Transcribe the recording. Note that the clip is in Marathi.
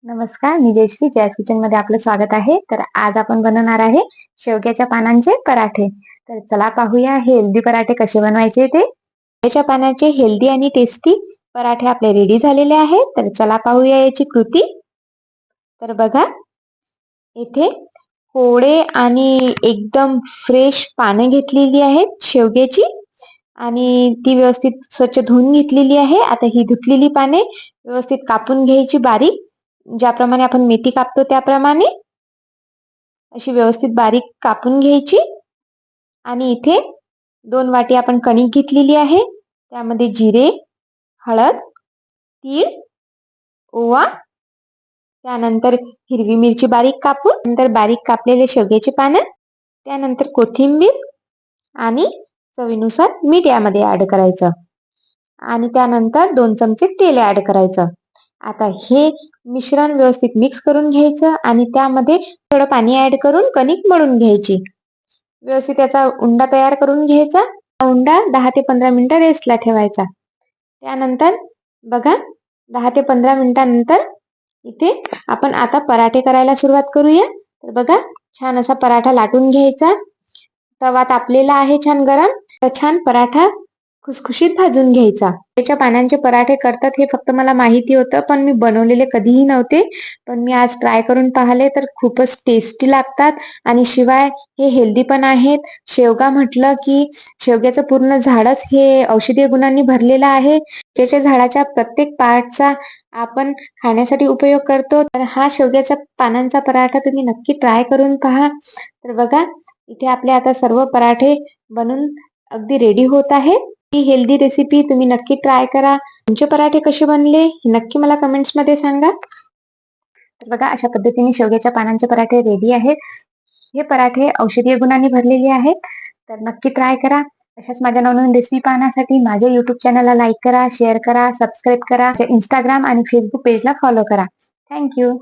नमस्कार, मी जयश्री जयास किचन मध्ये आपलं स्वागत आहे. तर आज आपण बनवणार आहे शेवग्याच्या पानांचे पराठे. तर चला पाहूया हेल्दी पराठे कसे बनवायचे ते. शेवग्याच्या पानाचे हेल्दी आणि टेस्टी पराठे आपले रेडी झालेले आहेत. तर चला पाहूया याची कृती. तर बघा, इथे कोवळे आणि एकदम फ्रेश पाने घेतलेली आहेत शेवग्याची आणि ती व्यवस्थित स्वच्छ धुवून घेतलेली आहे. आता ही धुतलेली पाने व्यवस्थित कापून घ्यायची बारीक, ज्याप्रमाणे आपण मेथी कापतो त्याप्रमाणे अशी व्यवस्थित बारीक कापून घ्यायची. आणि इथे 2 वाटी आपण कणिक घेतलेली आहे. त्यामध्ये जिरे, हळद, तीळ, ओवा, त्यानंतर हिरवी मिरची बारीक कापून, नंतर बारीक कापलेले शेवग्याची पानं, त्यानंतर कोथिंबीर आणि चवीनुसार मीठ यामध्ये ऍड करायचं आणि त्यानंतर 2 चमचे तेल ऍड करायचं. आता हे मिश्रण व्यवस्थित मिक्स करून घ्यायचं आणि त्यामध्ये थोडं पाणी ऍड करून कणिक मळून घ्यायची. व्यवस्थित याचा उंडा तयार करून घ्यायचा. उंडा 10 ते 15 मिनिटं रेस्टला ठेवायचा. त्यानंतर बघा, 10 ते 15 मिनिटांनंतर इथे आपण आता पराठे करायला सुरुवात करूया. तर बघा, छान असा पराठा लाटून घ्यायचा. तवा तापलेला आहे छान गरम. तर छान पराठा खुसखुशीत भाजून घ्यायचा. त्याच्या पानांचे पराठे करतात हे फक्त मला माहिती होतं, पण मी बनवलेले कधीही नव्हते. पण मी आज ट्राय करून पाहिले तर खूपच टेस्टी लागतात आणि शिवाय हे हेल्दी पण आहेत. शेवगा म्हटलं की शेवग्याचं पूर्ण झाडच हे औषधीय गुणांनी भरलेलं आहे. त्याच्या झाडाच्या प्रत्येक पार्टचा आपण खाण्यासाठी उपयोग करतो. तर हा शेवग्याच्या पानांचा पराठा तुम्ही नक्की ट्राय करून पहा. तर बघा, इथे आपले आता सर्व पराठे बनून अगदी रेडी होत आहेत. ही हेल्दी रेसिपी तुम्ही नक्की ट्राय करा. तुमचे पराठे कसे बनले हे नक्की मला कमेंट्स मध्ये सांगा. तर बघा, अशा पद्धतीने शेवग्याच्या पानांचे पराठे रेडी आहेत. हे पराठे औषधीय गुणांनी भरलेले आहेत. तर नक्की ट्राय करा. अशाच माझ्या नवनवीन रेसिपी पाहण्यासाठी माझ्या युट्यूब चॅनलला लाईक करा, शेअर करा, सबस्क्राईब करा. इंस्टाग्राम आणि फेसबुक पेजला फॉलो करा. थँक्यू.